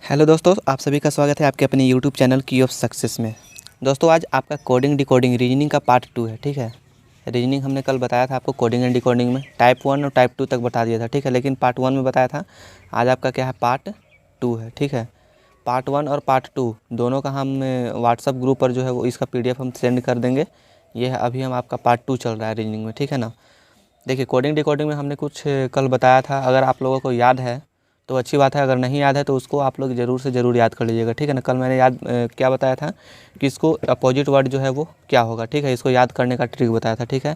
Hello दोस्तों, आप सभी का स्वागत है आपके अपने यूट्यूब चैनल की ऑफ सक्सेस में। दोस्तों आज आपका कोडिंग डिकोडिंग रीजनिंग का पार्ट 2 है। ठीक है, रीजनिंग हमने कल बताया था आपको कोडिंग एंड डिकोडिंग में टाइप 1 और टाइप 2 तक बता दिया था। ठीक है, लेकिन पार्ट 1 में बताया था। आज आपका क्या है, पार्ट 2 है। ठीक है, पार्ट 1 और पार्ट 2 दोनों का हम व्हाट्सअप ग्रुप पर जो है वो इसका PDF हम सेंड कर देंगे। ये है अभी हम आपका पार्ट 2 चल रहा है रीजनिंग में। ठीक है ना। देखिए कोडिंग डिकोडिंग में हमने कुछ कल बताया था, अगर आप लोगों को याद है तो अच्छी बात है, अगर नहीं याद है तो उसको आप लोग ज़रूर से ज़रूर याद कर लीजिएगा। ठीक है ना। कल मैंने क्या बताया था कि इसको अपोजिट वर्ड जो है वो क्या होगा। ठीक है, इसको याद करने का ट्रिक बताया था। ठीक है,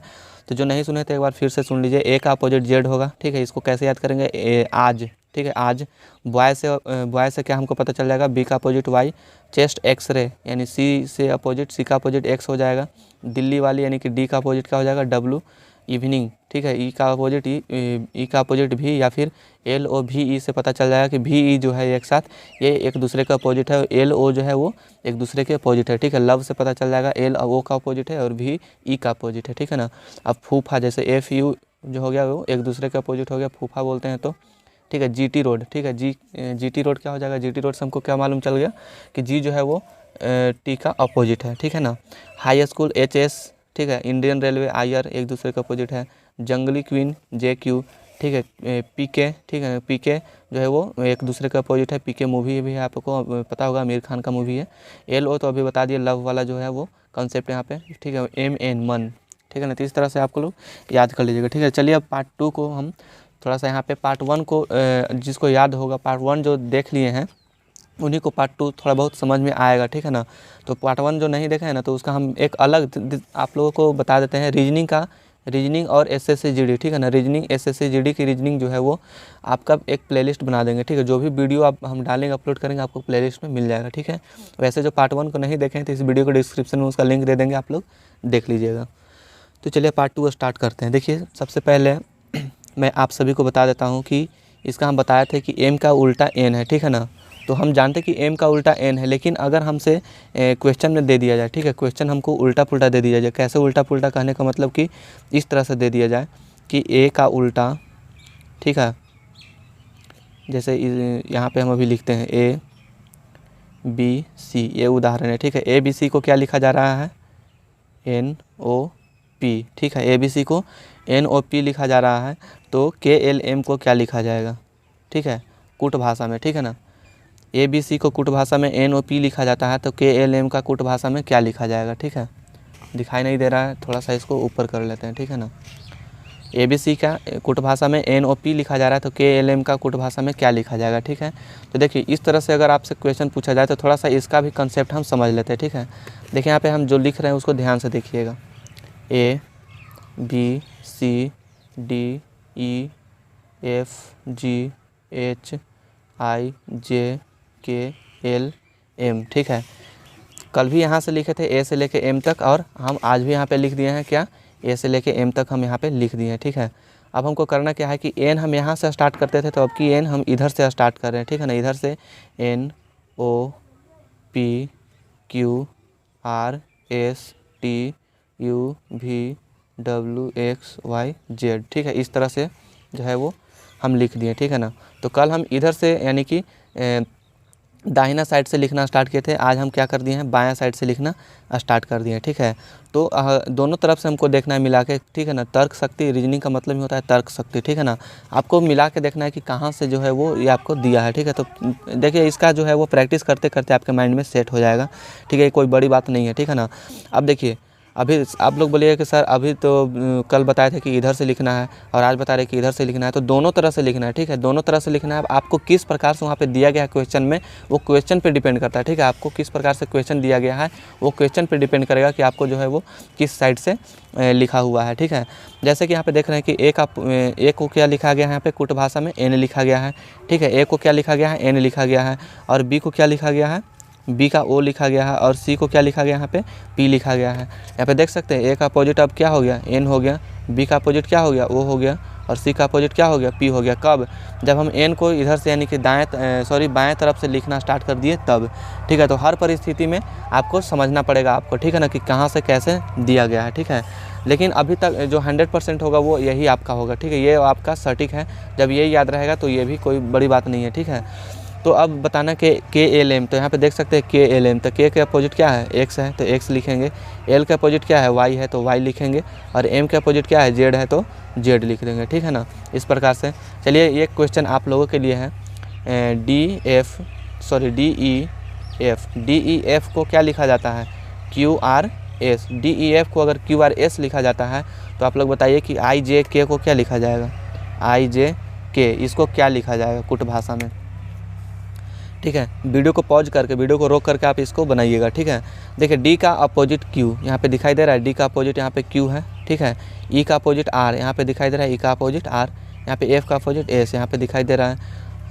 तो जो नहीं सुने थे एक बार फिर से सुन लीजिए। ए का अपोजिट जेड होगा। ठीक है, इसको कैसे याद करेंगे, आज। ठीक है, आज बॉय से क्या हमको पता चल जाएगा, बी का अपोजिट वाई। चेस्ट एक्सरे यानी सी से अपोजिट, सी का अपोजिट एक्स हो जाएगा। दिल्ली वाली यानी कि डी का अपोजिट क्या हो जाएगा, डब्लू। इवनिंग, ठीक है, ई का अपोजिट ई का अपोजिट भी, या फिर एल ओ भी ई से पता चल जाएगा कि भी ई जो है एक साथ ये एक दूसरे का अपोजिट है। एल ओ जो है वो एक दूसरे के अपोजिट है। ठीक है, लव से पता चल जाएगा एल ओ का अपोजिट है और भी ई का अपोजिट है। ठीक है ना। अब फूफा जैसे एफ यू जो हो गया वो एक दूसरे के अपोजिट हो गया, फूफा बोलते हैं तो। ठीक है, जी टी रोड। ठीक है, जी टी रोड क्या हो जाएगा, जी टी रोड से हमको क्या मालूम चल गया कि जी जो है वो टी का अपोजिट है। ठीक है ना। High school H S. ठीक है, इंडियन रेलवे आई आर एक दूसरे का अपोजिट है। जंगली क्वीन जे क्यू। ठीक है, पी के। ठीक है, पी के जो है वो एक दूसरे का अपोजिट है। पी के मूवी भी है, आपको पता होगा, आमिर खान का मूवी है। एल ओ तो अभी बता दिए, लव वाला जो है वो कॉन्सेप्ट यहाँ पे। ठीक है, एम एन मन। ठीक है ना। तो इस तरह से आपको लोग याद कर लीजिएगा। ठीक है, चलिए अब पार्ट 2 को हम थोड़ा सा यहाँ पे पार्ट 1 को जिसको याद होगा, पार्ट 1 जो देख लिए हैं उन्हीं को पार्ट 2 थोड़ा बहुत समझ में आएगा। ठीक है ना। तो पार्ट 1 जो नहीं देखा है ना, तो उसका हम एक अलग आप लोगों को बता देते हैं रीजनिंग का, रीजनिंग और SSC GD। ठीक है ना, रीजनिंग SSC GD की रीजनिंग जो है वो आपका एक प्लेलिस्ट बना देंगे। ठीक है, जो भी वीडियो आप हम डालेंगे अपलोड करेंगे आपको प्लेलिस्ट में मिल जाएगा। ठीक है, वैसे जो पार्ट 1 को नहीं देखें तो इस वीडियो को डिस्क्रिप्शन में उसका लिंक दे देंगे, आप लोग देख लीजिएगा। तो चलिए पार्ट 2 स्टार्ट करते हैं। देखिए सबसे पहले मैं आप सभी को बता देता हूँ कि इसका हम बताए थे कि एम का उल्टा एन है। ठीक है ना। तो हम जानते हैं कि एम का उल्टा एन है, लेकिन अगर हमसे क्वेश्चन में दे दिया जाए, ठीक है, क्वेश्चन हमको उल्टा पुल्टा दे दिया जाए। कैसे उल्टा पुल्टा, कहने का मतलब कि इस तरह से दे दिया जाए कि ए का उल्टा, ठीक है, जैसे यहाँ पे हम अभी लिखते हैं ए बी सी, ये उदाहरण है। ठीक है, ए बी सी को क्या लिखा जा रहा है, एन ओ पी। ठीक है, ए बी सी को एन ओ पी लिखा जा रहा है, तो के एल एम को क्या लिखा जाएगा, ठीक है, कूट भाषा में। ठीक है ना, ए बी सी को कूट भाषा में एन ओ पी लिखा जाता है, तो के एल एम का कूट भाषा में क्या लिखा जाएगा। ठीक है, दिखाई नहीं दे रहा है, थोड़ा सा इसको ऊपर कर लेते हैं। ठीक है ना, ए बी सी का कूट भाषा में एन ओ पी लिखा जा रहा है, तो के एल एम का कूट भाषा में क्या लिखा जाएगा। ठीक है, तो देखिए इस तरह से अगर आपसे क्वेश्चन पूछा जाए तो थोड़ा सा इसका भी कंसेप्ट हम समझ लेते हैं। ठीक है, देखिए यहाँ पे हम जो लिख रहे हैं उसको ध्यान से देखिएगा। A B C D E F G H I J K L M. ठीक है, कल भी यहाँ से लिखे थे ए से लेके एम तक, और हम आज भी यहाँ पे लिख दिए हैं क्या, ए से लेके एम तक हम यहाँ पे लिख दिए हैं। ठीक है, अब हमको करना क्या है कि एन हम यहाँ से स्टार्ट करते थे, तो अब की एन हम इधर से स्टार्ट कर रहे हैं। ठीक है ना, इधर से n o p q r s t u v डब्ल्यू एक्स वाई जेड। ठीक है, इस तरह से जो है वो हम लिख दिए। ठीक है ना, तो कल हम इधर से यानी कि दाहिना साइड से लिखना स्टार्ट किए थे, आज हम क्या कर दिए हैं, बायां साइड से लिखना स्टार्ट कर दिए हैं। ठीक है, तो दोनों तरफ से हमको देखना है मिला के। ठीक है ना, तर्क शक्ति, रीजनिंग का मतलब ही होता है तर्क शक्ति। ठीक है ना, आपको मिला के देखना है कि कहाँ से जो है वो ये आपको दिया है। ठीक है, तो देखिए इसका जो है वो प्रैक्टिस करते करते आपके माइंड में सेट हो जाएगा। ठीक है, कोई बड़ी बात नहीं है। ठीक है ना, अब देखिए अभी आप लोग बोलिए कि सर अभी तो कल बताए थे कि इधर से लिखना है और आज बता रहे कि इधर से लिखना है, तो दोनों तरह से लिखना है। ठीक है, दोनों तरह से लिखना है। आपको किस प्रकार से वहाँ पे दिया गया है क्वेश्चन में, वो क्वेश्चन पे डिपेंड करता है। ठीक है, आपको किस प्रकार से क्वेश्चन दिया गया है वो क्वेश्चन पे डिपेंड करेगा कि आपको जो है वो किस साइड से लिखा हुआ है। ठीक है, जैसे कि यहाँ पे देख रहे हैं कि ए को क्या लिखा गया है, यहाँ पे कूट भाषा में एन लिखा गया है। ठीक है, ए को क्या लिखा गया है, एन लिखा गया है, और बी को क्या लिखा गया है, बी का ओ लिखा गया है, और सी को क्या लिखा गया है, यहाँ पे पी लिखा गया है। यहाँ पे देख सकते हैं ए का अपोजिट अब क्या हो गया, एन हो गया, बी का अपोजिट क्या हो गया, ओ हो गया, और सी का अपोजिट क्या हो गया, पी हो गया। कब, जब हम एन को इधर से यानी कि बाएं तरफ से लिखना स्टार्ट कर दिए तब। ठीक है, तो हर परिस्थिति में आपको समझना पड़ेगा आपको। ठीक है ना, कि कहाँ से कैसे दिया गया है। ठीक है, लेकिन अभी तक जो 100% होगा वो यही आपका होगा। ठीक है, ये आपका सटीक है, जब ये याद रहेगा तो ये भी कोई बड़ी बात नहीं है। ठीक है, तो अब बताना के एल एम, तो यहाँ पे देख सकते हैं के एल एम, तो के अपोजिट क्या है, एक्स है तो एक्स लिखेंगे, एल का अपोजिट क्या है, वाई है तो वाई लिखेंगे, और एम का अपोजिट क्या है, जेड है तो जेड लिख देंगे, ठीक है ना। इस प्रकार से चलिए एक क्वेश्चन आप लोगों के लिए है, डी ई एफ को क्या लिखा जाता है, Q r S. D E F को अगर क्यू आर एस लिखा जाता है तो आप लोग बताइए कि आई जे के को क्या लिखा जाएगा, आई जे के, इसको क्या लिखा जाएगा कुट भाषा में, ठीक है। वीडियो को पॉज करके, वीडियो को रोक करके आप इसको बनाइएगा, ठीक है। देखिए डी का अपोजिट क्यू यहाँ पे दिखाई दे रहा है, डी का अपोजिट यहाँ पे क्यू है, ठीक है। ई का अपोजिट आर यहाँ पे दिखाई दे रहा है, ई का अपोजिट आर, यहाँ पे एफ का अपोजिट एस यहाँ पे दिखाई दे रहा है,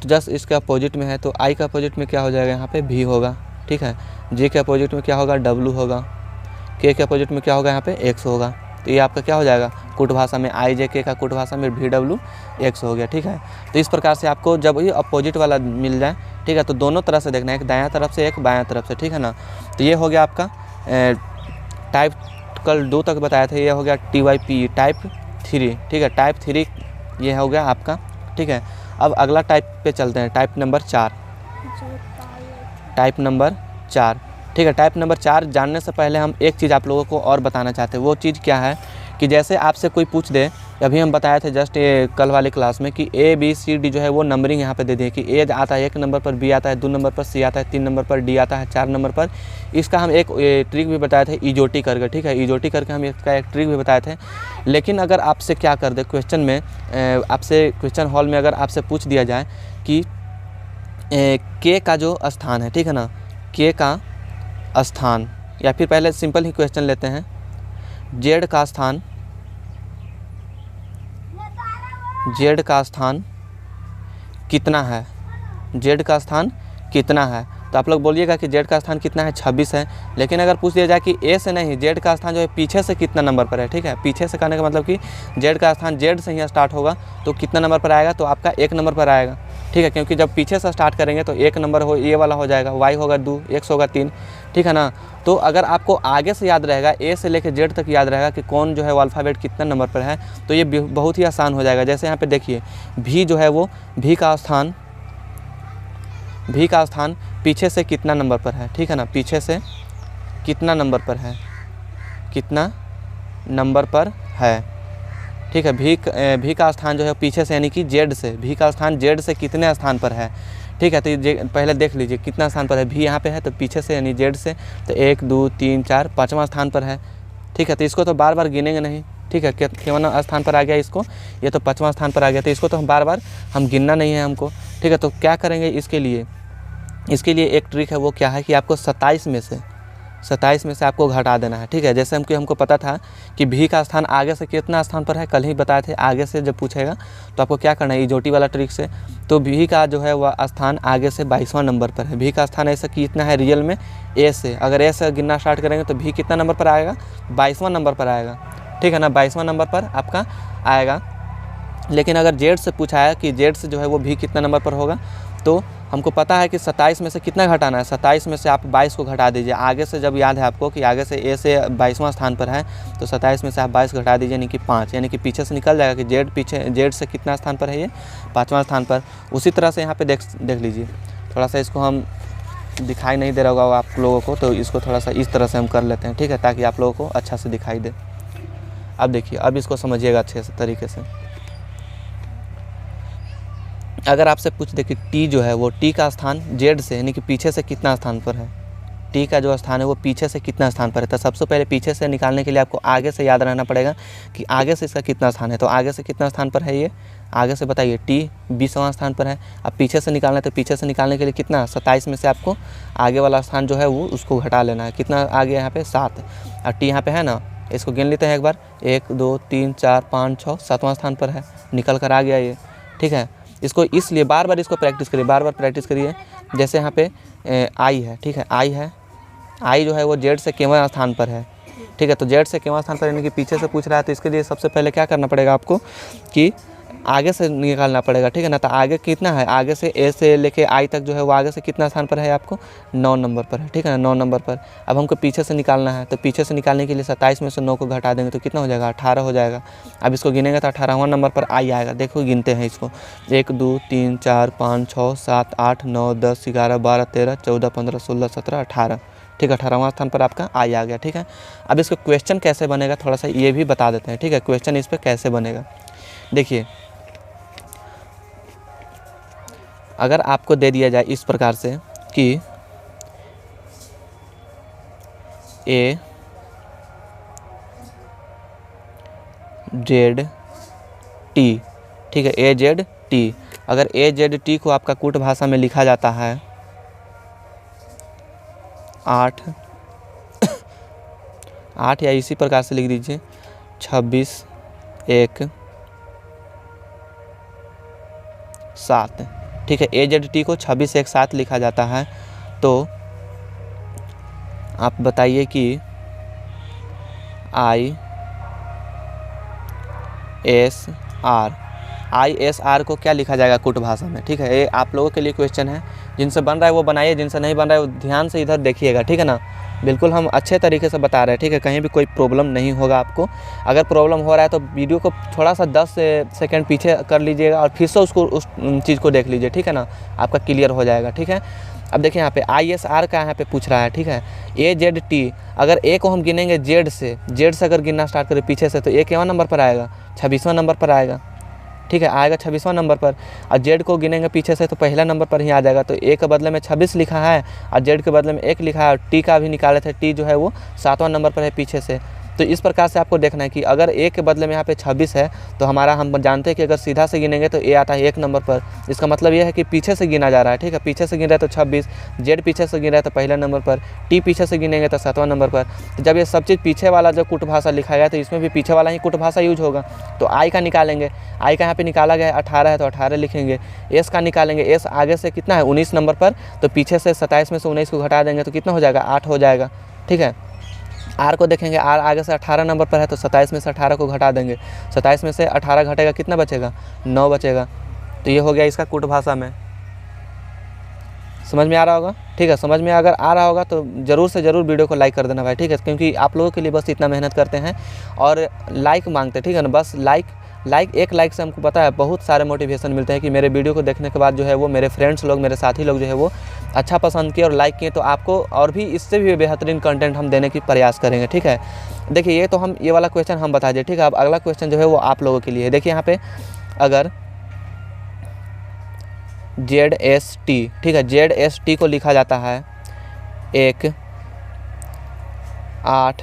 तो जस्ट इसके अपोजिट में है तो आई का अपोजिट में क्या हो जाएगा, यहाँ पे भी होगा, ठीक है। जे के अपोजिट में क्या होगा, डब्लू होगा, के अपोजिट में क्या होगा, यहाँ पे एक्स होगा, तो ये आपका क्या हो जाएगा, कुट भाषा में आई जे के का कुट भाषा में भी डब्लू एक्स हो गया, ठीक है। तो इस प्रकार से आपको जब ये अपोजिट वाला मिल जाए, ठीक है, तो दोनों तरफ से देखना है, एक दायां तरफ से एक बायां तरफ से, ठीक है ना। तो ये हो गया आपका टाइप, कल 2 तक बताया था, ये हो गया TYP टाइप 3, ठीक है, टाइप 3 ये हो गया आपका, ठीक है। अब अगला टाइप पे चलते हैं, टाइप नंबर 4, टाइप नंबर 4, ठीक है। टाइप नंबर 4 जानने से पहले हम एक चीज़ आप लोगों को और बताना चाहते हैं, वो चीज़ क्या है कि जैसे आपसे कोई पूछ दे, अभी हम बताए थे जस्ट ये कल वाले क्लास में कि ABCD जो है वो नंबरिंग यहाँ पे दे दिए कि ए आता है 1 नंबर पर, बी आता है 2 नंबर पर, सी आता है 3 नंबर पर, डी आता है 4 नंबर पर। इसका हम एक ट्रिक भी बताए थे, ईजोटी करके, ठीक है, ईजोटी करके हम इसका एक ट्रिक भी बताए थे। लेकिन अगर आपसे क्या कर दे क्वेश्चन में, आपसे क्वेश्चन हॉल में अगर आपसे पूछ दिया जाए कि के का जो स्थान है, ठीक है ना, के का स्थान, या फिर पहले सिंपल ही क्वेश्चन लेते हैं, जेड का स्थान, जेड का स्थान कितना है, जेड का स्थान कितना है, तो आप लोग बोलिएगा कि जेड का स्थान कितना है, 26 है। लेकिन अगर पूछ दिया जाए कि ए से नहीं, जेड का स्थान जो है पीछे से कितना नंबर पर है, ठीक है, पीछे से कहने का मतलब कि जेड का स्थान जेड से ही स्टार्ट होगा तो कितना नंबर पर आएगा, तो आपका 1 नंबर पर आएगा, ठीक है, क्योंकि जब पीछे से स्टार्ट करेंगे तो 1 नंबर हो, ये वाला हो जाएगा, वाई होगा 2, एक्स होगा 3, ठीक है ना। तो अगर आपको आगे से याद रहेगा, ए से लेकर जेड तक याद रहेगा कि कौन जो है वो अल्फ़ाबेट कितना नंबर पर है, तो ये बहुत ही आसान हो जाएगा। जैसे यहाँ पे देखिए भी जो है वो भी का स्थान पीछे से कितना नंबर पर है, ठीक है ना, पीछे से कितना नंबर पर है, कितना नंबर पर है, ठीक है। भी का स्थान जो है पीछे से यानी कि जेड से, भी का स्थान जेड से कितने स्थान पर है, ठीक है। तो पहले देख लीजिए कितना स्थान पर है, भी यहाँ पे है तो पीछे से यानी जेड से तो 1 2 3 4 5वां स्थान पर है, ठीक है। तो इसको तो बार बार गिनेंगे नहीं, ठीक है, कितना स्थान पर आ गया इसको, ये तो 5वां स्थान पर आ गया, तो इसको तो हम बार बार हम गिनना नहीं है हमको, ठीक है। तो क्या करेंगे इसके लिए एक ट्रिक है, वो क्या है कि आपको 27 में से आपको घटा देना है, ठीक है। जैसे हमको पता था कि भी का स्थान आगे से कितना स्थान पर है, कल ही बताए थे, आगे से जब पूछेगा तो आपको क्या करना है, ईजोटी वाला ट्रिक से, तो भी का जो है वह स्थान आगे से 22वां नंबर पर है। भी का स्थान ऐसा कितना है रियल में, ए से, अगर ए से गिनना स्टार्ट करेंगे तो भी कितना नंबर पर आएगा, 22वां नंबर पर आएगा, ठीक है ना, 22वां नंबर पर आपका आएगा। लेकिन अगर जेड से पूछा है कि जेड से जो है वो भी कितना नंबर पर होगा, तो हमको पता है कि 27 में से कितना घटाना है, 27 में से आप 22 को घटा दीजिए। आगे से जब याद है आपको कि आगे से ए से 22वां स्थान पर है तो 27 में से आप 22 घटा दीजिए, यानी कि 5, यानी कि पीछे से निकल जाएगा कि जेड से कितना स्थान पर है, ये 5वां स्थान पर। उसी तरह से यहाँ पे देख लीजिए, थोड़ा सा इसको हम दिखाई नहीं दे रहा होगा आप लोगों को, तो इसको थोड़ा सा इस तरह से हम कर लेते हैं, ठीक है, ताकि आप लोगों को अच्छा से दिखाई दे। अब देखिए, अब इसको समझिएगा अच्छे से तरीके से। अगर आपसे पूछ दे कि टी जो है वो टी का स्थान जेड से यानी कि पीछे से कितना स्थान पर है, टी का जो स्थान है वो पीछे से कितना स्थान पर है, तो सबसे पहले पीछे से निकालने के लिए आपको आगे से याद रहना पड़ेगा कि आगे से इसका कितना स्थान है। तो आगे से कितना स्थान पर है, ये आगे से बताइए, टी 20वां स्थान पर है। अब पीछे से निकालना है तो पीछे से निकालने के लिए कितना, 27 में से आपको आगे वाला स्थान जो है वो उसको घटा लेना है। कितना आगे यहाँ पे 7, और टी यहाँ पे है ना, इसको गिन लेते हैं एक बार, 1 2 3 4 5 6 7वां स्थान पर है, निकल कर आ गया ये, ठीक है। इसको इसलिए बार बार इसको प्रैक्टिस करिए, बार बार प्रैक्टिस करिए। जैसे यहाँ पे आई है, ठीक है, आई जो है वो जेड से केवां स्थान पर है, ठीक है। तो जेड से केवां स्थान पर यानी कि पीछे से पूछ रहा है, तो इसके लिए सबसे पहले क्या करना पड़ेगा आपको कि आगे से निकालना पड़ेगा, ठीक है ना। तो आगे कितना है, आगे से ए से लेके आई तक जो है वो आगे से कितना स्थान पर है आपको, 9 नंबर पर है, ठीक है ना, 9 नंबर पर। अब हमको पीछे से निकालना है, तो पीछे से निकालने के लिए 27 में से 9 को घटा देंगे तो कितना हो जाएगा, 18 हो जाएगा। अब इसको गिनेंगे तो 18वां नंबर पर आई आएगा। देखो गिनते हैं इसको, 1 2 3 4 5 6 7 8 9 10 11 12 13 14 15 16 17 18, ठीक है, 18वां स्थान पर आपका आई आ गया, ठीक है। अब इसको क्वेश्चन कैसे बनेगा थोड़ा सा ये भी बता देते हैं, ठीक है। क्वेश्चन इस पर कैसे बनेगा, देखिए अगर आपको दे दिया जाए इस प्रकार से कि A Z T, ठीक है, A Z T, अगर A Z T को आपका कूट भाषा में लिखा जाता है 8 या इसी प्रकार से लिख दीजिए 26 1 7, ठीक है। AZT को 26 1 7 लिखा जाता है। तो आप बताइए कि ISR को क्या लिखा जाएगा कूट भाषा में, ठीक है। ये आप लोगों के लिए क्वेश्चन है, जिनसे बन रहा है वो बनाइए, जिनसे नहीं बन रहा है वो ध्यान से इधर देखिएगा, ठीक है ना। बिल्कुल हम अच्छे तरीके से बता रहे हैं, ठीक है, कहीं भी कोई प्रॉब्लम नहीं होगा आपको। अगर प्रॉब्लम हो रहा है तो वीडियो को थोड़ा सा 10 सेकंड पीछे कर लीजिएगा और फिर से उसको उस चीज़ को देख लीजिए, ठीक है ना, आपका क्लियर हो जाएगा, ठीक है। अब देखिए यहाँ पे ISR का यहाँ पे पूछ रहा है, ठीक है। AZT, अगर A को हम गिनेंगे Z से अगर गिनना स्टार्ट करें पीछे से तो A केवां नंबर पर आएगा, 26वां नंबर पर आएगा, ठीक है, आएगा 26वां नंबर पर। और Z को गिनेंगे पीछे से तो पहला नंबर पर ही आ जाएगा। तो A के बदले में 26 लिखा है और Z के बदले में 1 लिखा है, और T का भी निकाले थे, T जो है वो 7वां नंबर पर है पीछे से। तो इस प्रकार से आपको देखना है कि अगर A के बदले में यहाँ पे 26 है तो हमारा, हम जानते हैं कि अगर सीधा से गिनेंगे तो A आता है 1 नंबर पर। इसका मतलब ये है कि पीछे से गिना जा रहा है, ठीक है, पीछे से गिन रहा है तो 26, Z पीछे से गिन रहा है तो पहला नंबर पर, T पीछे से गिनेंगे तो 7वां नंबर पर। तो जब ये सब चीज़ पीछे वाला जो कूट भाषा लिखा गया तो इसमें भी पीछे वाला ही कूट भाषा यूज होगा। तो I का निकालेंगे, I का यहाँ पे निकाला गया है 18 है तो 18 लिखेंगे। S का निकालेंगे, S आगे से कितना है 19 नंबर पर, तो पीछे से 27 में से 19 को घटा देंगे तो कितना हो जाएगा, 8 हो जाएगा, ठीक है। R को देखेंगे, R आगे से 18 नंबर पर है तो 27 में से 18 को घटा देंगे, 27 में से 18 घटेगा कितना बचेगा, 9 बचेगा। तो ये हो गया इसका कूट भाषा में। समझ में आ रहा होगा, ठीक है। समझ में अगर आ रहा होगा तो ज़रूर से ज़रूर वीडियो को लाइक कर देना भाई, ठीक है, क्योंकि आप लोगों के लिए बस इतना मेहनत करते हैं और लाइक मांगते हैं, ठीक है ना। बस एक लाइक से हमको पता है बहुत सारे मोटिवेशन मिलते हैं कि मेरे वीडियो को देखने के बाद जो है वो मेरे फ्रेंड्स लोग, मेरे साथी लोग जो है वो अच्छा पसंद किए और लाइक किए, तो आपको और भी इससे भी बेहतरीन कंटेंट हम देने की प्रयास करेंगे, ठीक है। देखिए ये तो हम ये वाला क्वेश्चन हम बता दिए, ठीक है। अब अगला क्वेश्चन जो है वो आप लोगों के लिए है। देखिए यहाँ पे अगर ZST, ठीक है, ZST को लिखा जाता है 1 8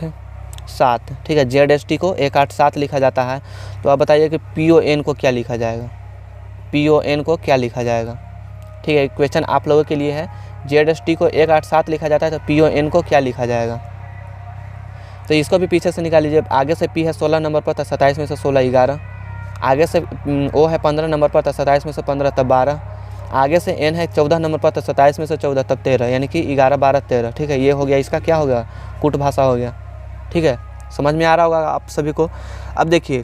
7, ठीक है, ZST को 1 8 7 लिखा जाता है। तो आप बताइए कि PON को क्या लिखा जाएगा, PON को क्या लिखा जाएगा, ठीक है। क्वेश्चन आप लोगों के लिए है, ZST को 1 8 7 लिखा जाता है तो PON को क्या लिखा जाएगा। तो इसको भी पीछे से निकाल लीजिए। आगे से P है 16 नंबर पर तो 27 में से 16 11, आगे से O है 15 नंबर पर तो 27 में से 15 तब 12, आगे से N है 14 नंबर पर तो 27 में से 14 तब 13, यानी कि 11 12 13, ठीक है। ये हो गया इसका क्या हो गया, कूट भाषा हो गया, ठीक है। समझ में आ रहा होगा आप सभी को। अब देखिए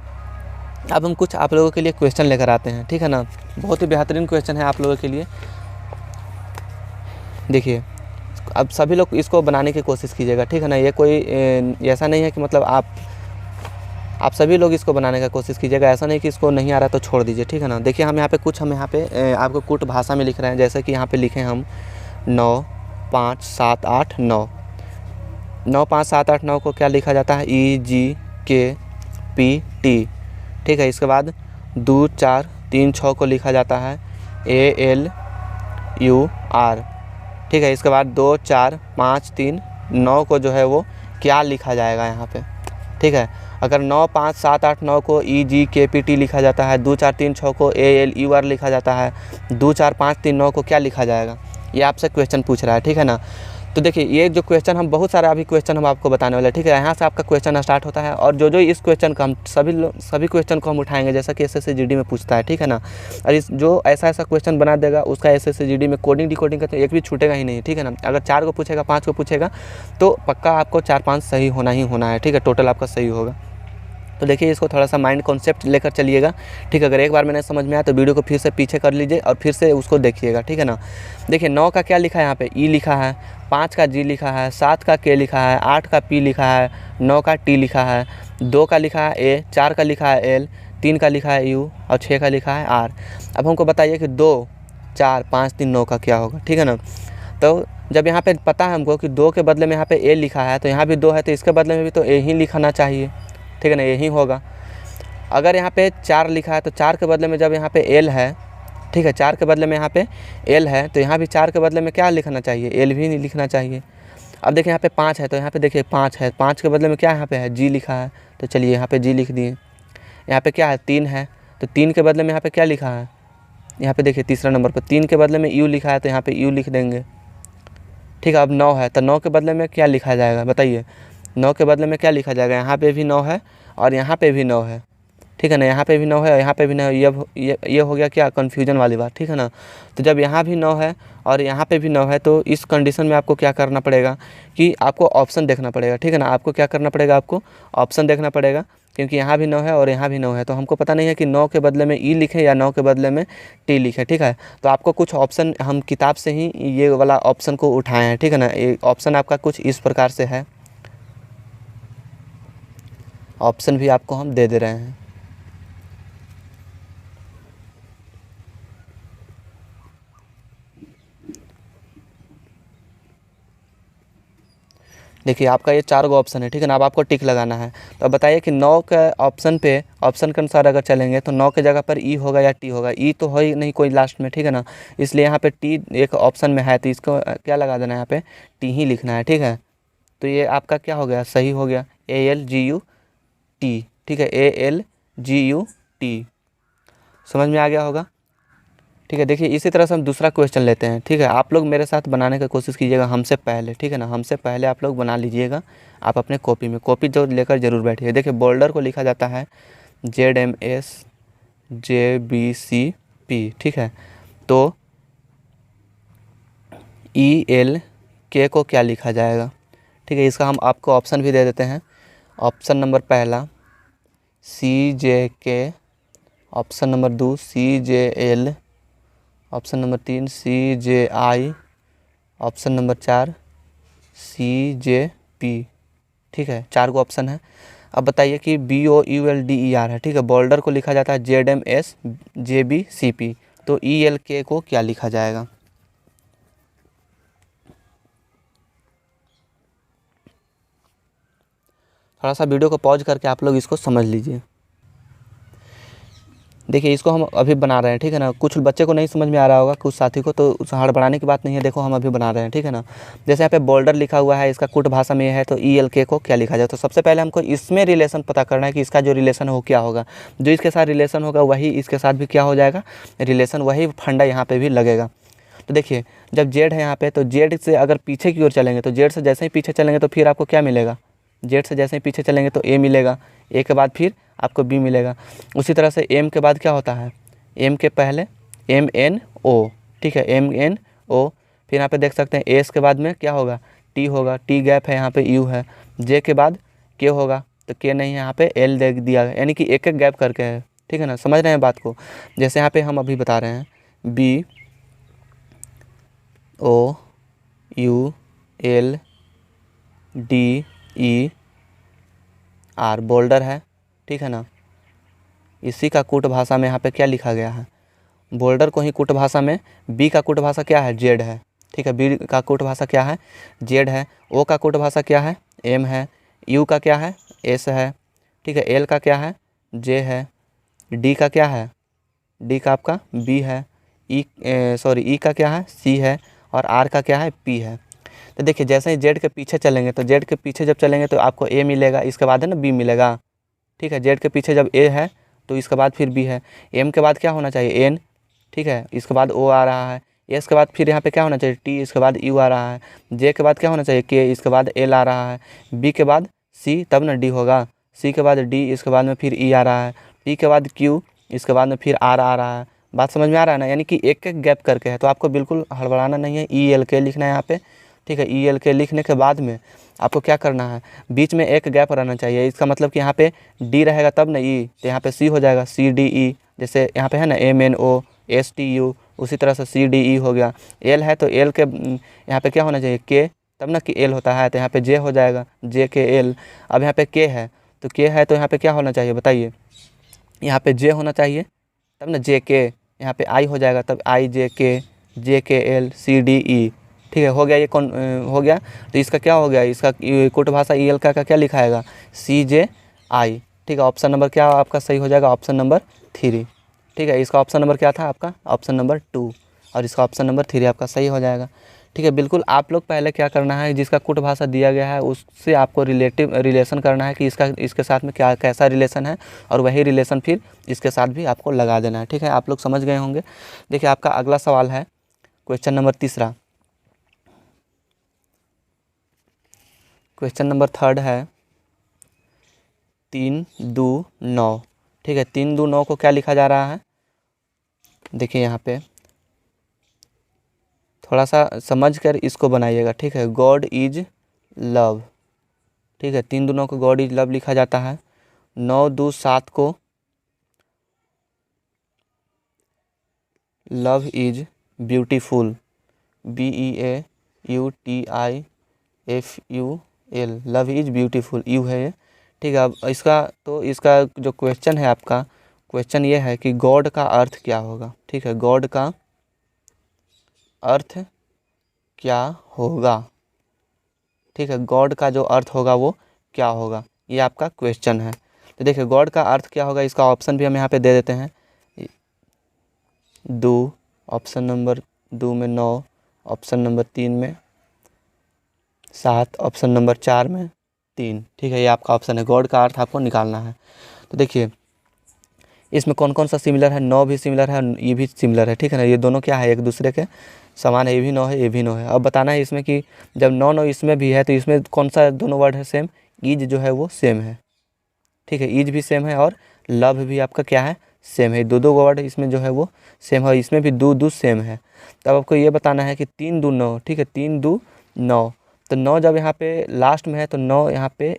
अब हम कुछ आप लोगों के लिए क्वेश्चन लेकर आते हैं, ठीक है ना। बहुत ही बेहतरीन क्वेश्चन है आप लोगों के लिए। देखिए अब सभी लोग इसको बनाने की कोशिश कीजिएगा, ठीक है ना। ये कोई ऐसा नहीं है कि मतलब आप सभी लोग इसको बनाने का कोशिश कीजिएगा, ऐसा नहीं कि इसको नहीं आ रहा तो छोड़ दीजिए, ठीक है ना। देखिए हम यहाँ पे आपको कूट भाषा में लिख रहे हैं, जैसे कि यहाँ पे लिखे हम 9 5 7 8 9, 9 5 7 8 9 को क्या लिखा जाता है, EGKPT, ठीक है। इसके बाद 2 4 3 6 को लिखा जाता है ALUR, ठीक है। इसके बाद 2 4 5 3 9 को जो है वो क्या लिखा जाएगा यहाँ पे, ठीक है। अगर 9 5 7 8 9 को EGKPT लिखा जाता है, 2 4 3 6 को ALUR लिखा जाता है, 2 4 5 3 9 को क्या लिखा जाएगा, ये आपसे क्वेश्चन पूछ रहा है, ठीक है ना। तो देखिए ये जो क्वेश्चन हम बहुत सारा अभी क्वेश्चन हम आपको बताने वाले हैं, ठीक है। यहाँ से आपका क्वेश्चन स्टार्ट होता है और जो इस क्वेश्चन का हम सभी क्वेश्चन को हम उठाएंगे जैसा कि SSCGD में पूछता है, ठीक है ना। और इस जो ऐसा क्वेश्चन बना देगा उसका SSCGD में कोडिंग डिकोडिंग का तो एक भी छूटेगा ही नहीं, ठीक है ना। अगर 4 को पूछेगा 5 को पूछेगा तो पक्का आपको 4 5 सही होना ही होना है, ठीक है, टोटल आपका सही होगा। तो देखिए इसको थोड़ा सा माइंड कॉन्सेप्ट लेकर चलिएगा, ठीक है। अगर एक बार मैंने समझ में आया तो वीडियो को फिर से पीछे कर लीजिए और फिर से उसको देखिएगा, ठीक है ना। देखिए 9 का क्या लिखा है यहाँ पे, ई लिखा है, 5 का जी लिखा है, 7 का के लिखा है, 8 का पी लिखा है, 9 का टी लिखा है, 2 का लिखा है ए, 4 का लिखा है एल, 3 का लिखा है यू और 6 का लिखा है आर। अब हमको बताइए कि 2 4 5 3 9 का क्या होगा, ठीक है ना। तो जब यहाँ पे पता है हमको कि 2 के बदले में यहाँ पे ए लिखा है तो यहाँ भी 2 है तो इसके बदले में भी तो ए ही लिखना चाहिए, ठीक है ना, यही होगा। अगर यहाँ पे 4 लिखा है तो 4 के बदले में जब यहाँ पे एल है, ठीक है, 4 के बदले में यहाँ पे एल है तो यहाँ भी 4 के बदले में क्या लिखना चाहिए, एल भी नहीं लिखना चाहिए। अब देखिए यहाँ पे 5 है तो यहाँ पे देखिए 5 है, 5 के बदले में क्या यहाँ पे है, जी लिखा है, तो चलिए यहाँ पे जी लिख दिए। यहाँ पे क्या है, 3 है तो 3 के बदले में यहाँ पे क्या लिखा है, यहाँ पे देखिए तीसरा नंबर पर 3 के बदले में यू लिखा है तो यहाँ पे यू लिख देंगे, ठीक है। अब 9 है तो 9 के बदले में क्या लिखा जाएगा बताइए, 9 के बदले में क्या लिखा जाएगा, यहाँ पे भी 9 है और यहाँ पे भी 9 है, ठीक है ना, यहाँ पे भी 9 है और यहाँ पे भी 9 है। ये हो गया क्या, कन्फ्यूजन वाली बात, ठीक है ना। तो जब यहाँ भी 9 है और यहाँ पे भी 9 है तो इस कंडीशन में आपको क्या करना पड़ेगा कि आपको ऑप्शन देखना पड़ेगा, ठीक है ना। आपको क्या करना पड़ेगा, आपको ऑप्शन देखना पड़ेगा, क्योंकि यहाँ भी 9 है और यहाँ भी 9 है तो हमको पता नहीं है कि 9 के बदले में ई लिखें या 9 के बदले में टी लिखें, ठीक है। तो आपको कुछ ऑप्शन हम किताब से ही ये वाला ऑप्शन को उठाए हैं, ठीक है ना। ये ऑप्शन आपका कुछ इस प्रकार से है, ऑप्शन भी आपको हम दे दे रहे हैं। देखिए आपका ये 4 गो ऑप्शन है, ठीक है ना। अब आपको टिक लगाना है। तो अब बताइए कि 9 के ऑप्शन पे, ऑप्शन के अनुसार अगर चलेंगे तो 9 के जगह पर ई होगा या टी होगा, ई तो हो ही नहीं कोई लास्ट में, ठीक है ना। इसलिए यहाँ पे टी एक ऑप्शन में है तो इसको क्या लगा देना है, यहाँ पे टी ही लिखना है, ठीक है। तो ये आपका क्या हो गया, सही हो गया, ALGUT, ठीक है, ALGUT, समझ में आ गया होगा, ठीक है। देखिए इसी तरह से हम दूसरा क्वेश्चन लेते हैं, ठीक है। आप लोग मेरे साथ बनाने की कोशिश कीजिएगा हमसे पहले, ठीक है ना, हमसे पहले आप लोग बना लीजिएगा। आप अपने कॉपी में कॉपी जो लेकर ज़रूर बैठिए। देखिए बोल्डर को लिखा जाता है ZMSJBCP, ठीक है। तो ELK को क्या लिखा जाएगा, ठीक है। इसका हम आपको ऑप्शन भी दे देते हैं। ऑप्शन नंबर पहला CJK, option number 2 CJL, option number 3 CJI, option number 4 CJP, ठीक है। 4 गो ऑप्शन है। अब बताइए कि BOULDER है, ठीक है। बोल्डर को लिखा जाता है ZMSJBCP, तो ELK को क्या लिखा जाएगा। थोड़ा सा वीडियो को पॉज करके आप लोग इसको समझ लीजिए। देखिए इसको हम अभी बना रहे हैं, ठीक है ना। कुछ बच्चे को नहीं समझ में आ रहा होगा, कुछ साथी को, तो उस हड़बड़ाने की बात नहीं है। देखो हम अभी बना रहे हैं, ठीक है ना। जैसे यहाँ पे बोल्डर लिखा हुआ है, इसका कुट भाषा में है, तो ELK को क्या लिखा जाए। तो सबसे पहले हमको इसमें रिलेशन पता करना है कि इसका जो रिलेशन हो क्या होगा। जो इसके साथ रिलेशन होगा वही इसके साथ भी क्या हो जाएगा, रिलेशन, वही फंडा यहाँ पर भी लगेगा। तो देखिए जब जेड है यहाँ पे तो जेड से अगर पीछे की ओर चलेंगे तो जेड से जैसे ही पीछे चलेंगे तो फिर आपको क्या मिलेगा, जेड से जैसे ही पीछे चलेंगे तो ए मिलेगा, ए के बाद फिर आपको बी मिलेगा। उसी तरह से एम के बाद क्या होता है, एम के पहले MNO, ठीक है, MNO। फिर यहाँ पे देख सकते हैं एस के बाद में क्या होगा, टी होगा, टी गैप है, यहाँ पे यू है। जे के बाद के होगा तो के नहीं है, यहाँ पे एल दे दिया है, यानी कि एक एक गैप करके है, ठीक है ना। समझ रहे हैं बात को। जैसे यहाँ पे हम अभी बता रहे हैं BOULDER बोल्डर है, ठीक है ना। इसी का कूट भाषा में यहाँ पे क्या लिखा गया है, बोल्डर को ही कूट भाषा में, बी का कूट भाषा क्या है, जेड है, ठीक है। बी का कूट भाषा क्या है, जेड है। ओ का कूट भाषा क्या है, एम है। यू का क्या है, एस है, ठीक है। एल का क्या है, जे है। डी का क्या है, डी का आपका बी है। ई का क्या है, सी है। और आर का क्या है, पी है। तो देखिए जैसे ही जेड के पीछे चलेंगे तो जेड के पीछे जब चलेंगे तो आपको ए मिलेगा, इसके बाद है ना बी मिलेगा, ठीक है। जेड के पीछे जब ए है तो इसके बाद फिर बी है। एम के बाद क्या होना चाहिए, एन, ठीक है। इसके बाद ओ आ रहा है। एस के बाद फिर यहाँ पे क्या होना चाहिए, टी, इसके बाद यू आ रहा है। जे के बाद क्या होना चाहिए, के, इसके बाद एल आ रहा है। बी के बाद सी, तब ना डी होगा। सी के बाद डी, इसके बाद में फिर ई आ रहा है। पी के बाद क्यू, इसके बाद में फिर आर आ रहा है। बात समझ में आ रहा है ना, यानी कि एक एक गैप करके है। तो आपको बिल्कुल हड़बड़ाना नहीं है, ELK लिखना है यहाँ पे, ठीक है। ELK लिखने के बाद में आपको क्या करना है, बीच में एक गैप रहना चाहिए। इसका मतलब कि यहाँ पे D रहेगा तब ना E, तो यहाँ पे C हो जाएगा CDE। जैसे यहाँ पे है ना MNOSTU, उसी तरह से CDE हो गया। L है तो L के यहाँ पे क्या होना चाहिए K, तब ना कि L होता है, तो यहाँ पे J हो जाएगा JKL। अब यहाँ पे K है तो K है तो यहाँ पे क्या होना चाहिए बताइए, यहाँ पे J होना चाहिए तब ना JK, यहाँ पे I हो जाएगा तब IJK JKL CDE। ठीक है, हो गया ये कौन हो गया। तो इसका क्या हो गया, इसका कुट भाषा ELK का क्या लिखा आएगा CJI। ठीक है, ऑप्शन नंबर क्या आपका सही हो जाएगा, ऑप्शन नंबर 3। ठीक है, इसका ऑप्शन नंबर क्या था आपका, ऑप्शन नंबर 2, और इसका ऑप्शन नंबर 3 आपका सही हो जाएगा। ठीक है, बिल्कुल आप लोग पहले क्या करना है, जिसका कुट भाषा दिया गया है उससे आपको रिलेशन करना है कि इसके साथ में क्या कैसा रिलेशन है, और वही रिलेशन फिर इसके साथ भी आपको लगा देना है। ठीक है, आप लोग समझ गए होंगे। देखिए आपका अगला सवाल है क्वेश्चन नंबर 3। क्वेश्चन नंबर 3 है 3, 2, 9। ठीक है, 3, 2, 9 को क्या लिखा जा रहा है, देखिए यहाँ पे थोड़ा सा समझ कर इसको बनाइएगा। ठीक है, गॉड इज लव। ठीक है, 3, 2, 9 को गॉड इज लव लिखा जाता है। 9, 2, 7 को love is beautiful BEAUTIFUL, love is beautiful you है ये। ठीक है, अब इसका जो क्वेश्चन है आपका, क्वेश्चन ये है कि गॉड का अर्थ क्या होगा। ठीक है, गॉड का अर्थ क्या होगा। ठीक है, गॉड का जो अर्थ होगा वो क्या होगा, ये आपका क्वेश्चन है। तो देखिए गॉड का अर्थ क्या होगा, इसका ऑप्शन भी हम यहाँ पे दे देते हैं। 2, ऑप्शन नंबर 2 में 9, ऑप्शन नंबर 3 में 7, ऑप्शन नंबर 4 में 3। ठीक है, ये आपका ऑप्शन है, गॉड का अर्थ आपको निकालना है। तो देखिए इसमें कौन कौन सा सिमिलर है, 9 भी सिमिलर है, ये भी सिमिलर है। ठीक है ना, ये दोनों क्या है, एक दूसरे के समान है, ये भी 9 है, ये भी 9 है। अब बताना है इसमें कि जब 9, 9 इसमें भी है तो इसमें कौन सा दोनों वर्ड है सेम, ईज जो है वो सेम है। ठीक है, ईज भी सेम है और लव भी आपका क्या है, सेम है। दो वर्ड इसमें जो है वो सेम है, इसमें भी 2, 2 सेम है। तब आपको ये बताना है कि 3, 2, 9। ठीक है, 3, 2, 9, तो 9 जब यहाँ पे लास्ट में है तो 9 यहाँ पे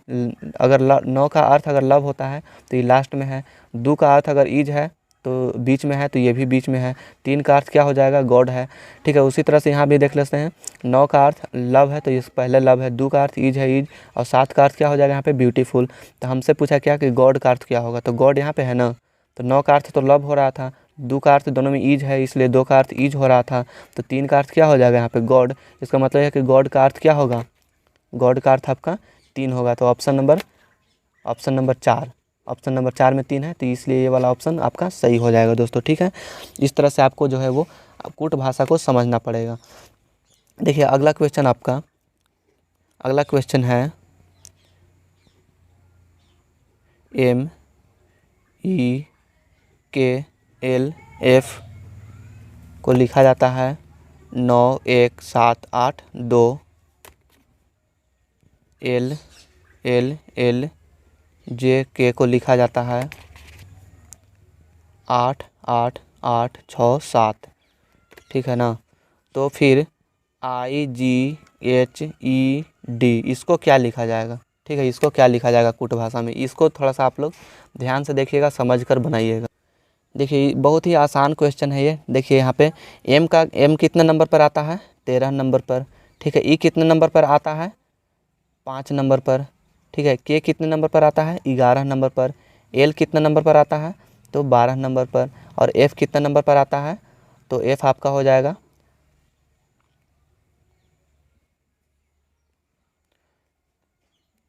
अगर 9 का अर्थ अगर लव होता है तो ये लास्ट में है। 2 का अर्थ अगर ईज है तो बीच में है, तो ये भी बीच में है। 3 का अर्थ क्या हो जाएगा, गॉड है। ठीक है, उसी तरह से यहाँ भी देख लेते हैं, 9 का अर्थ लव है तो ये पहले लव है, 2 का अर्थ ईज है, ईज, और 7 का अर्थ क्या हो जाएगा यहाँ पे ब्यूटीफुल। तो हमसे पूछा क्या कि गॉड का अर्थ क्या होगा, तो गॉड यहाँ पे है ना, तो 9 का अर्थ तो लव हो रहा था, 2 का अर्थ दोनों में ईज है इसलिए 2 का अर्थ ईज हो रहा था, तो 3 का अर्थ क्या हो जाएगा यहाँ पे गॉड। इसका मतलब है कि गॉड का अर्थ क्या होगा, गॉड का अर्थ आपका 3 होगा। तो ऑप्शन नंबर 4, ऑप्शन नंबर 4 में 3 है, तो इसलिए ये वाला ऑप्शन आपका सही हो जाएगा दोस्तों। ठीक है, इस तरह से आपको जो है वो कूट भाषा को समझना पड़ेगा। देखिए अगला क्वेश्चन आपका, अगला क्वेश्चन है MEKLF को लिखा जाता है 9, 1, 7, 8, 2, LJK को लिखा जाता है 8, 8, 8, 6, 7। ठीक है ना, तो फिर IGHED इसको क्या लिखा जाएगा। ठीक है, इसको क्या लिखा जाएगा कूट भाषा में, इसको थोड़ा सा आप लोग ध्यान से देखिएगा, समझ कर बनाइएगा। देखिए बहुत ही आसान क्वेश्चन है ये। देखिए यहाँ पे M कितने नंबर पर आता है, 13 नंबर पर। ठीक है, E कितने नंबर पर आता है, 5 नंबर पर। ठीक है, K कितने नंबर पर आता है, 11 नंबर पर। L कितने नंबर पर आता है, तो 12 नंबर पर। और F कितने नंबर पर आता है, तो F आपका हो जाएगा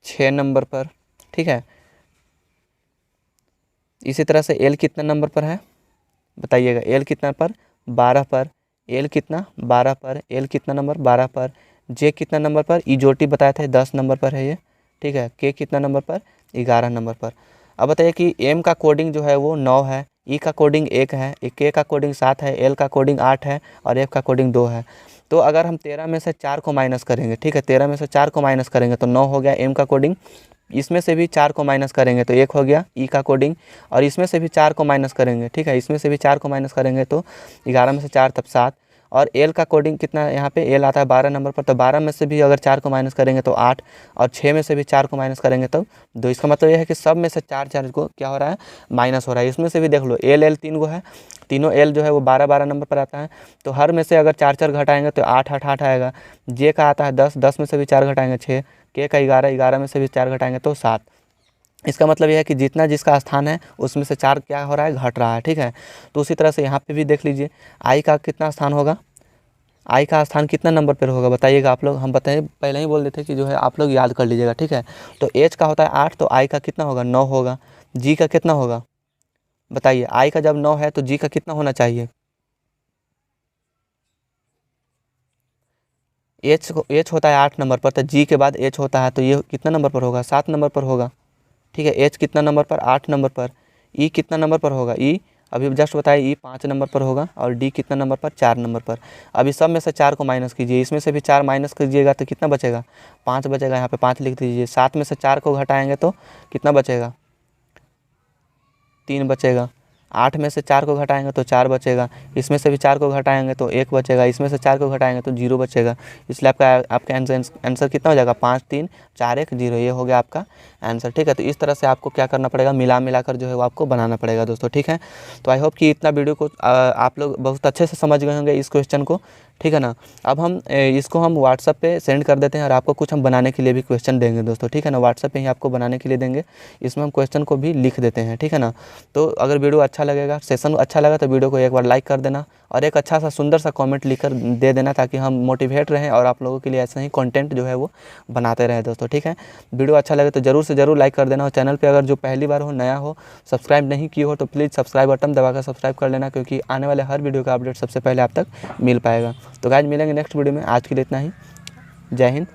6 नंबर पर। ठीक है, इसी तरह से L कितना नंबर पर है बताइएगा, L कितना पर, 12 पर। L कितना 12 पर, L कितना नंबर 12 पर। J कितना नंबर पर, इजोटी बताए थे 10 नंबर पर है ये। ठीक है, K कितना नंबर पर, 11 नंबर पर। अब बताइए कि M का कोडिंग जो है वो 9 है, E का कोडिंग 1 है, K का कोडिंग 7 है, L का कोडिंग 8 है और F का कोडिंग 2 है। तो अगर हम 13 में से 4 को माइनस करेंगे, ठीक है, 13 में से 4 को माइनस करेंगे तो 9 हो गया M का कोडिंग। इसमें से भी 4 को माइनस करेंगे तो 1 हो गया E का कोडिंग, और इसमें से भी 4 को माइनस करेंगे, ठीक है, इसमें से भी 4 को माइनस करेंगे तो 11 में से 4 तब 7, और एल का कोडिंग कितना है, यहाँ पे एल आता है 12 नंबर पर, तो 12 में से भी अगर 4 को माइनस करेंगे तो 8, और 6 में से भी 4 को माइनस करेंगे तो 2। इसका मतलब यह है कि सब में से 4 को क्या हो रहा है, माइनस हो रहा है। इसमें से भी देख लो एल 3 गो है, तीनों एल जो है वो 12 नंबर पर आता है, तो हर में से अगर 4 घटाएंगे तो 8 आएगा। जे का आता है 10 में से भी 4 घटाएंगे 6, के का 11 में से भी 4 घटाएंगे तो 7। इसका मतलब यह है कि जितना जिसका स्थान है उसमें से 4 क्या हो रहा है, घट रहा है, ठीक है। तो उसी तरह से यहाँ पे भी देख लीजिए आई का कितना स्थान होगा, आई का स्थान कितना नंबर पर होगा बताइएगा आप लोग। हम बताइए पहले ही बोल देते कि जो है आप लोग याद कर लीजिएगा, ठीक है। तो एच का होता है 8, तो आई का कितना होगा, 9 होगा। जी का कितना होगा बताइए, आई का जब 9 है तो जी का कितना होना चाहिए। एच होता है 8 नंबर पर, तो जी के बाद एच होता है, तो ये कितना नंबर पर होगा, 7 नंबर पर होगा, ठीक है। एच कितना नंबर पर, 8 नंबर पर। ई कितना नंबर पर होगा, ई अभी जस्ट बताइए, ई 5 नंबर पर होगा, और डी कितना नंबर पर, 4 नंबर पर। अभी सब में से 4 को माइनस कीजिए, इसमें से भी 4 माइनस कीजिएगा तो कितना बचेगा, 5 बचेगा। यहाँ पे 5 लिख दीजिए। 7 में से 4 को घटाएंगे तो कितना बचेगा, 3 बचेगा। 8 में से 4 को घटाएंगे तो 4 बचेगा। इसमें से भी 4 को घटाएंगे तो 1 बचेगा। इसमें से 4 को घटाएंगे तो 0 बचेगा। इसलिए आपका आंसर कितना हो जाएगा, 5 3 4 1 0। ये हो गया आपका आंसर, ठीक है। तो इस तरह से आपको क्या करना पड़ेगा, मिलाकर जो है वो आपको बनाना पड़ेगा दोस्तों, ठीक है। तो आई होप कि इतना वीडियो को आप लोग बहुत अच्छे से समझ गए होंगे इस क्वेश्चन को, ठीक है ना। अब हम इसको हम व्हाट्सअप पे सेंड कर देते हैं, और आपको कुछ हम बनाने के लिए भी क्वेश्चन देंगे दोस्तों, ठीक है ना। व्हाट्सअप पे ही आपको बनाने के लिए देंगे, इसमें हम क्वेश्चन को भी लिख देते हैं, ठीक है ना। तो अगर वीडियो अच्छा लगेगा, सेशन अच्छा लगा तो वीडियो को एक बार लाइक कर देना, और एक अच्छा सा सुंदर सा कमेंट लिखकर दे देना, ताकि हम मोटिवेट रहें और आप लोगों के लिए ऐसा ही कंटेंट जो है वो बनाते रहें दोस्तों, ठीक है। वीडियो अच्छा लगे तो ज़रूर से ज़रूर लाइक कर देना, और चैनल पे अगर जो पहली बार हो, नया हो, सब्सक्राइब नहीं किए हो तो प्लीज़ सब्सक्राइब बटन दबाकर सब्सक्राइब कर लेना, क्योंकि आने वाले हर वीडियो का अपडेट सबसे पहले आप तक मिल पाएगा। तो गाइस मिलेंगे नेक्स्ट वीडियो में, आज के लिए इतना ही। जय हिंद,